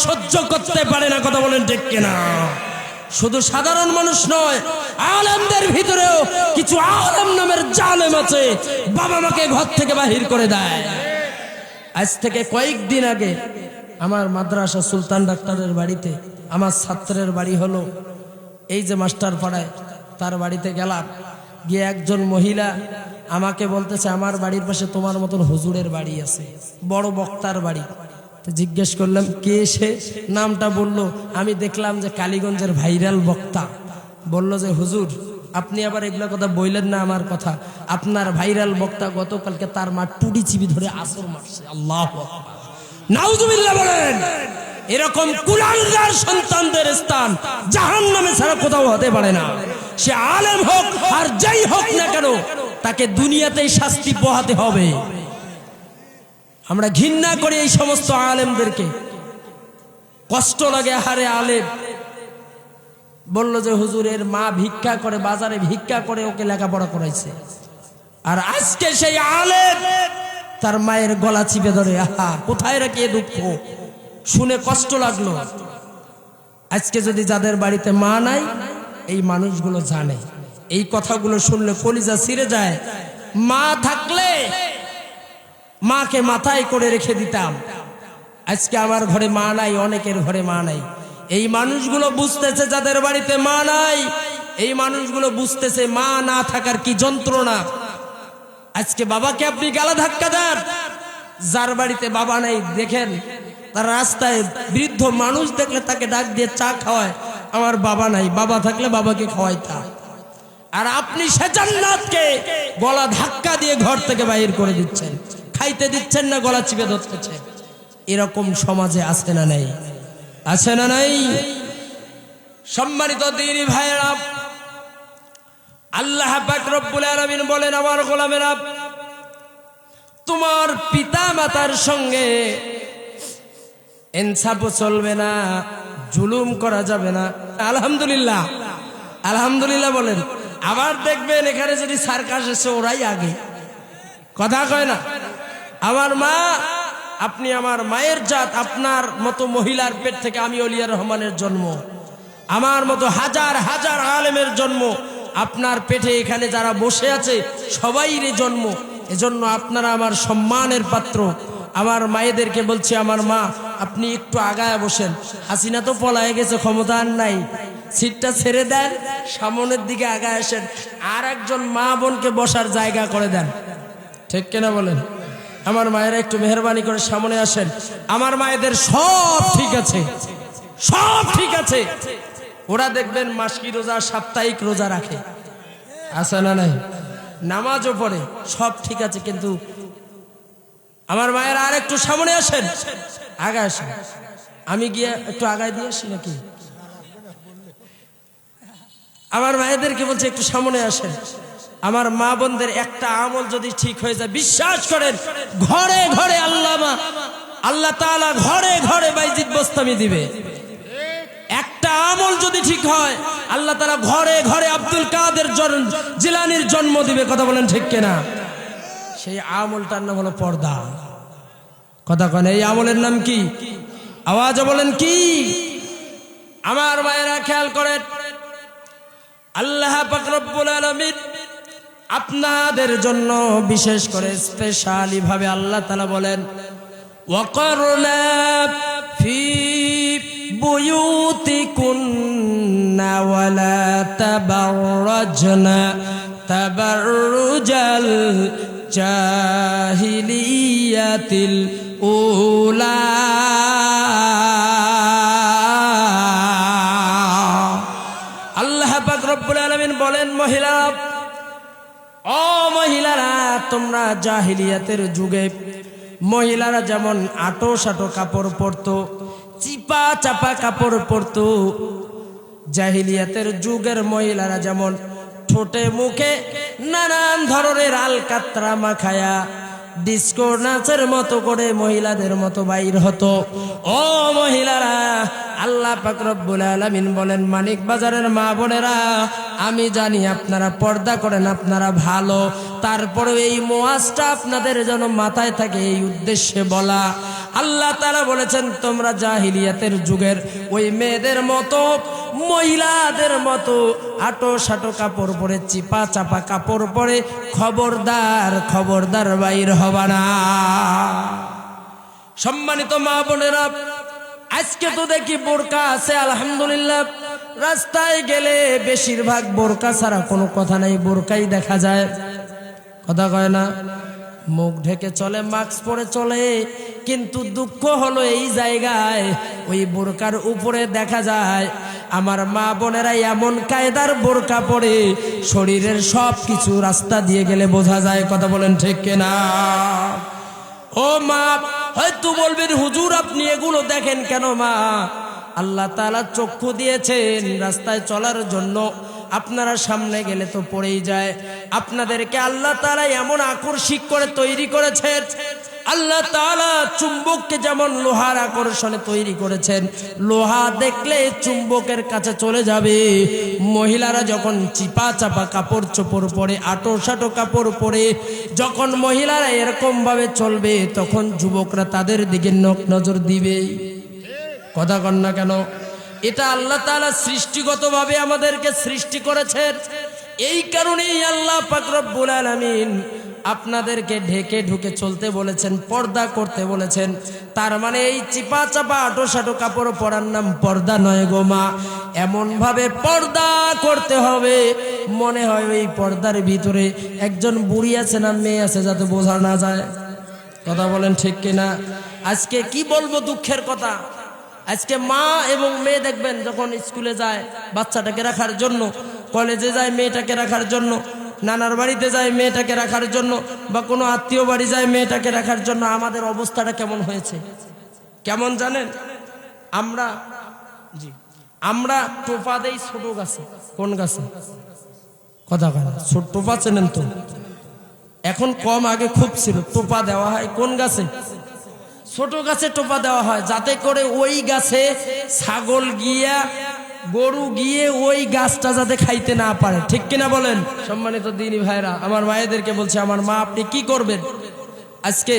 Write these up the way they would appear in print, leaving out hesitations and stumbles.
সহ্য করতে পারে না। কথা বলেন ঠিক কিনা? শুধু সাধারণ মানুষ নয়, আলেমদের ভিতরেও কিছু আলেম নামের জালেম আছে, বাবা মাকে ঘর থেকে বাহির করে দেয়। আজ থেকে কয়েকদিন আগে আমার মাদ্রাসা সুলতান ডাক্তারের বাড়িতে আমার ছাত্রের বাড়ি হলো এই যে মাস্টার পাড়ায়, তার বাড়িতে গেলাম। গিয়ে একজন মহিলা আমাকে বলতেছে, আমার বাড়ির পাশে তোমার মতন হুজুরের বাড়ি আছে, বড় বক্তার বাড়ি। তো জিজ্ঞেস করলাম কে সে, নামটা বলল। আমি দেখলাম যে কালীগঞ্জের ভাইরাল বক্তা। বলল যে হুজুর আপনি আবার এগুলো কথা বললেন না, আমার কথা, আপনার ভাইরাল বক্তা গতকালকে তার মা টুডি চিবি ধরে আসর মারছে। আল্লাহু আকবার, নাউজুবিল্লাহ বলেন। এরকম কুলাঙ্গার সন্তানদের স্থান জাহান্নামে ছাড়া কোথাও হতে পারে না। সে আলেম হোক আর যাই হোক না কেন, তাকে দুনিয়াতেই শাস্তি পোহাতে হবে। আমরা ঘৃণা করি এই সমস্ত আলেমদেরকে, কষ্ট লাগে। হারে আলেম বলল যে হুজুরের মা ভিক্ষা করে, বাজারে ভিক্ষা করে ওকে লেখাপড়া করাইছে, আর আজকে সেই আলেম তার মায়ের গলা চিপে ধরে। আহা, কোথায় রাখি এ দুঃখ, শুনে কষ্ট লাগলো। আজকে যদি যাদের বাড়িতে মা নাই, এই মানুষগুলো জানে, এই কথাগুলো শুনলে কলিজা ছিঁড়ে যায়। মা থাকলে মাকে মাথায় করে রেখে দিতাম। আজকে আমার ঘরে মা নাই, অনেকের ঘরে মা নাই। এই মানুষগুলো বুঝতেছে যাদের বাড়িতে মা নাই, এই মানুষগুলো বুঝতেছে মা না থাকার কি যন্ত্রণা। আজকে বাবাকে আপনি গালা ধাক্কা দেন, যার বাড়িতে বাবা নাই দেখেন তার রাস্তায় বৃদ্ধ মানুষ দেখলে তাকে ডাক দিয়ে চা খাওয়ায়, আমার বাবা নাই, বাবা থাকলে বাবাকে খাওয়াইতা। আর আপনি সে জান্নাতকে গলা ধাক্কা দিয়ে ঘর থেকে বাইর করে দিচ্ছেন, খাইতে দিচ্ছেন না, গলা চিপে ধরতেছেন। এরকম সমাজে আছে না নাই? আছে না নাই? সম্মানিত দ্বীনি ভাইয়েরা, আল্লাহ পাক রব্বুল আলামিন বলেন, আমার গোলামেরা, তোমার পিতা মাতার সঙ্গে ইনসাফ চলবে না, জুলুম করা যাবে না। আলহামদুলিল্লাহ, আলহামদুলিল্লাহ বলেন। আবার দেখবেন এখানে যদি সার্কাস এসে ওরাই আগে, কথা কয় না। আমার মা, আপনি আমার মায়ের জাত, আপনার মতো মহিলার পেট থেকে আমি ওলিয়া রহমানের জন্ম, আমার মতো হাজার হাজার আলেমের জন্ম, আপনার পেটে এখানে যারা বসে আছে সবাইর জন্ম। এজন্য আপনারা আমার সম্মানের পাত্র। আমার মায়েদেরকে বলছি, আমার মা আপনি একটু আগায় বসেন। হাসিনা তো পলায় গেছে, ক্ষমতা আর নাই, সিটটা ছেড়ে দেন, সামনের দিকে আগায় আসেন, আর একজন মা বোনকে বসার জায়গা করে দেন। ঠিক কিনা বলেন? আমার মায়েরা একটু মেহরবানি করে সামনে আসেন। আমার মায়েদের সব ঠিক আছে, সব ঠিক আছে। ওরা দেখবেন মাসকি রোজা, সাপ্তাহিক রোজা রাখে, আছে না নাই? নামাজও পড়ে, সব ঠিক আছে। কিন্তু আমার মায়েরা আর একটু সামনে আসেন, আগায় আসেন। আমি গিয়ে একটু আগায় দিয়ে আসি নাকি? আমার মায়েদেরকে বলছে একটু সামনে আসেন। আমার মা বোনদের একটা আমল যদি ঠিক হয়ে যায়, বিশ্বাস করেন ঘরে ঘরে আল্লাহ তাআলা ঘরে ঘরে বাইজিদ বোস্তামি দিবে। একটা আমল যদি ঠিক হয়, আল্লাহ তাআলা ঘরে ঘরে আব্দুল কাদের জিলানীর জন্ম দিবে। কথা বলেন ঠিক কিনা? সেই আমলটার নাম হলো পর্দা। কথা কন, এই আমলের নাম কি? আওয়াজে বলেন কি? আমার মায়েরা খেয়াল করেন, আল্লাহ পাক রব্বুল আলামিন আপনাদের জন্য বিশেষ করে স্পেশালি ভাবে আল্লাহ তাআলা বলেন, ওয়াকারনা ফি বুয়ুতিকুন্না ওয়ালা তাবাররাজনা তাবাররুজাল জাহিলিয়াতিল উলা। আল্লাহ পাক রব্বুল আলামিন বলেন, মহিলা, ও মহিলারা, তোমরা জাহিলিয়াতের যুগে মহিলারা যেমন আটো সাটো কাপড় পরতো, চিপা চাপা কাপড় পরতো, জাহিলিয়াতের যুগের মহিলারা যেমন ঠোঁটে মুখে নানান ধরনের আলকাতরা মাখায়া ডিস্কো নাচের মতো করে মহিলাদের মতো বাইর হতো, ও মহিলারা, আল্লাহ পাক রব্বুল আলামিন বলেন, মানিক বাজারের মা বোনেরা, আমি জানি আপনারা পর্দা করেন, আপনারা ভালো, তারপরে এই মোয়াজটা আপনাদের যেন মাথায় থাকে, এই উদ্দেশ্যে বলা। আল্লাহ তাআলা বলেছেন তোমরা জাহিলিয়াতের যুগের ওই মেয়েদের মতো মহিলাদের মতো আটো সাটো কাপড় পরে চিপা চাপা কাপড় পরে খবরদার খবরদার বাইর হবা না। সম্মানিত মা বোনেরা, আজকে তো দেখি বোরকা আছে আলহামদুলিল্লাহ, রাস্তায় গেলে বেশিরভাগ বোরকা ছাড়া কোনো কথা নাই, বোরকাই দেখা যায়, কথা কয় না, মুখ ঢেকে চলে, মাস্ক পরে চলে। কিন্তু দুঃখ হলো এই জায়গায় ওই বোরকার উপরে দেখা যায় আমার মা বোনেরা এমন কায়দার বোরকা পরে শরীরের সব কিছু রাস্তা দিয়ে গেলে বোঝা যায়, কথা বলেন ঠিক কিনা? ও মা, হয়তো বলবেন হুজুর আপনি এগুলো দেখেন কেন? মা, আল্লাহ তাআলা চক্ষু দিয়েছেন রাস্তায় চলার জন্য, আপনারা সামনে গেলে তো পড়েই যায়। আপনাদেরকে আল্লাহ তাআলা এমন আকর্ষিত করে তৈরি করেছেন, আল্লাহ তাআলা চুম্বককে যেমন লোহার আকর্ষণে তৈরি করেছেন, লোহা দেখলে চুম্বকের কাছে চলে যাবে। মহিলারা যখন চিপা চাপা কাপড় চোপড় পরে, আটো সাটো কাপড় পরে যখন মহিলারা এরকম ভাবে চলবে, তখন যুবকরা তাদের দিকে নজর দিবে, কথা কন না কেন? এটা আল্লাহ তাআলা সৃষ্টিগতভাবে আমাদেরকে সৃষ্টি করেছেন। এই কারণেই আল্লাহ পাক রব্বুল আলামিন আপনাদেরকে ঢেকে ঢুকে চলতে বলেছেন, পর্দা করতে বলেছেন। তার মানে এই চিপা চাপা আটো সাটো কাপড় পরার নাম পর্দা নয় গো মা। এমন ভাবে পর্দা করতে হবে মনে হয় ওই পর্দার ভিতরে একজন বুড়ি আছে না মেয়ে আছে, যাতে বোঝা না যায়, কথা বলেন ঠিক কিনা? আজকে কি বলবো দুঃখের কথা, আজকে মা এবং মেয়ে দেখবেন যখন স্কুলে যায় বাচ্চাটাকে রাখার জন্য, কলেজে যায় মেয়েটাকে রাখার জন্য, নানার বাড়িতে যায় মেয়েটাকে রাখার জন্য, বা কোনো আত্মীয় বাড়ি যায় মেয়েটাকে রাখার জন্য, আমাদের অবস্থাটা কেমন হয়েছে? কেমন জানেন? আমরা টোপা দেই ছোট গাছে। কোন গাছে? কথা বলেন, ছোট টোপা চেনেন তো? এখন কম, আগে খুব ছিল। টোপা দেওয়া হয় কোন গাছে? ছোট গাছে টোপা দেওয়া হয়, যাতে করে ওই গাছে ছাগল গিয়া গরু গিয়ে ওই গাছটা যাতে খাইতে না পারে, ঠিক কিনা বলেন? সম্মানিত দিনী ভাইরা, আমার মায়েদেরকে বলছে, আমার মা আপনি কি করবেন? আজকে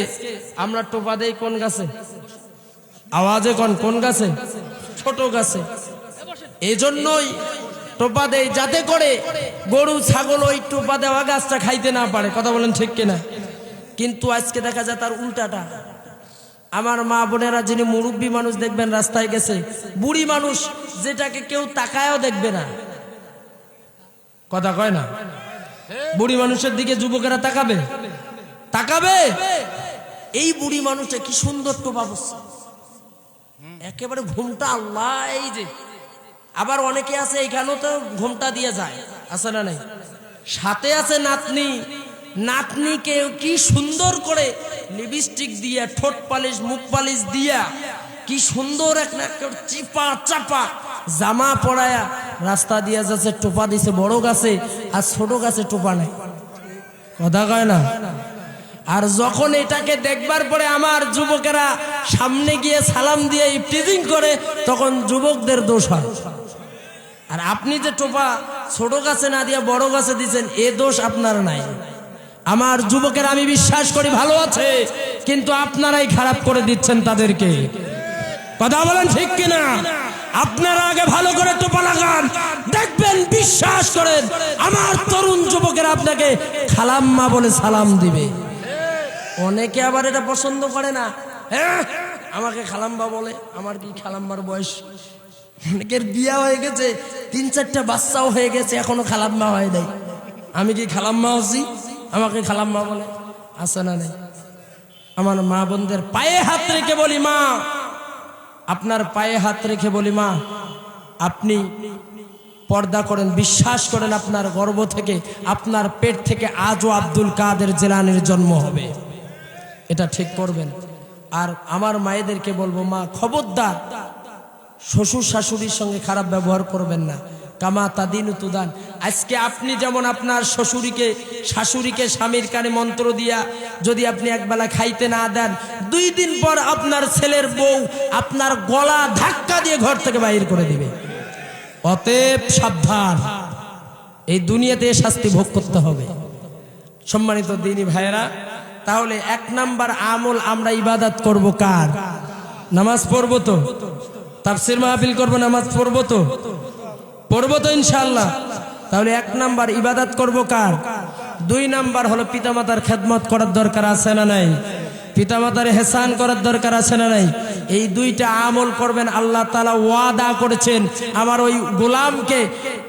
আমরা টোপা দেই কোন গাছে? আওয়াজে কোন গাছে? ছোট গাছে। এই জন্যই টোপা দেই যাতে করে গরু ছাগল ওই টোপা দেওয়া গাছটা খাইতে না পারে, কথা বলেন ঠিক কিনা? কিন্তু আজকে দেখা যায় তার উল্টাটা। আমার মা বোনেরা, যিনি মুরব্বী মানুষ দেখবেন রাস্তায় গেছে, বুড়ি মানুষ যেটাকে কেউ তাকায়ও দেখবে না, কথা কয় না? বুড়ি মানুষের দিকে যুবকেরা তাকাবে? তাকাবে? এই বুড়ি মানুষটা কি সুন্দর টোপা বসছে, একেবারে ঘুমটা আল্লাহ। এই যে আবার অনেকে আছে এখানেও তো ঘুমটা দিয়ে যায়, আছে না নাই? সাথে আছে নাতনি, নাতনিকে কি সুন্দর করে লিপস্টিক দিয়া, ঠোঁট পালিশ, মুখ পালিশ দিয়া কি সুন্দর একটা চিপা চাপা জামা পরায়া রাস্তা দিয়া যাচ্ছে, টোপা দিছে বড় গাছে, আর ছোট গাছে টোপা নাই, কথা কয় না? আর যখন এটাকে দেখবার পরে আমার যুবকেরা সামনে গিয়ে সালাম দিয়ে ইফটিজিং করে, তখন যুবকদের দোষ হয়। আর আপনি যে টোপা ছোট গাছে না দিয়া বড় গাছে দিচ্ছেন, এ দোষ আপনার নাই। আমার যুবকের আমি বিশ্বাস করি ভালো আছে, কিন্তু আপনারাই খারাপ করে দিচ্ছেন তাদেরকে, কথা বলেন ঠিক কিনা? আপনারা আগে ভালো করে টোপা লাগান, দেখবেন, বিশ্বাস করেন আমার তরুণ যুবকের আপনাকে খালাম্মা বলে সালাম দিবে। অনেকে আবার এটা পছন্দ করে না, হ্যাঁ আমাকে খালাম্মা বলে, আমার কি খালাম্মার বয়স? অনেকের বিয়া হয়ে গেছে, 3-4টা বাচ্চাও হয়ে গেছে, এখনো খালাম্মা হয় নাই। আমি কি খালাম্মা হচ্ছি? আমাকে খালাম্মা বলে, আছে না নাই? আমার মা বোনদের পায়ে হাত রেখে বলি, মা আপনার পায়ে হাত রেখে বলি, মা আপনি পর্দা করেন, বিশ্বাস করেন আপনার গর্ভ থেকে, আপনার পেট থেকে আজও আব্দুল কাদের জিলানীর জন্ম হবে, এটা ঠিক করবেন। আর আমার মায়েদেরকে বলবো, মা খবরদার শ্বশুর শাশুড়ির সঙ্গে খারাপ ব্যবহার করবেন না, কামা তাদিনু তুদান। আজকে আপনি যেমন আপনার শাশুড়িকে স্বামীর কানে মন্ত্র দিয়া যদি আপনি একবেলা খাইতে না দেন, 2 দিন পর আপনার ছেলের বউ আপনার গলা ধাক্কা দিয়ে ঘর থেকে বাইর করে দিবে। অতএব সাবধান, এই দুনিয়াতে শাস্তি ভোগ করতে হবে। সম্মানিত দিনী ভাইয়েরা, তাহলে 1 নাম্বার আমল আমরা ইবাদত করব কার? নামাজ পড়বো তো, তাফসীর মাহফিল করব, নামাজ পড়বো তো, পড়বো তো ইনশাআল্লাহ। তাহলে 1 নাম্বার ইবাদত করব কার? 2 নাম্বার হলো পিতামাতার খেদমত করার দরকার আছে না নাই? পিতামাতার ইহসান করার দরকার আছে না নাই? এই 2টা আমল করবেন। আল্লাহ তাআলা ওয়াদা করেছেন আমার ওই গোলামকে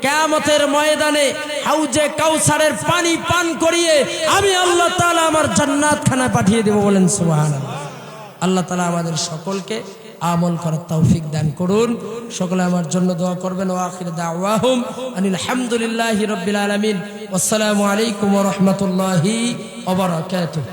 কিয়ামতের ময়দানে হাউজে কাউসারের পানি পান করিয়ে আমি আল্লাহ তাআলা আমার জান্নাত খানায় পাঠিয়ে দেব। বলেন সুবহানাল্লাহ। আল্লাহ তাআলা আমাদের সকলকে আমল করার তৌফিক দান করুন। সকলে আমার জন্য দোয়া করবেন। ওয়া আখির দাওয়াহুম আনিল হামদুলিল্লাহি রাব্বিল আলামিন। আসসালামু আলাইকুম ওয়া রাহমাতুল্লাহি ওয়া বারাকাতুহু।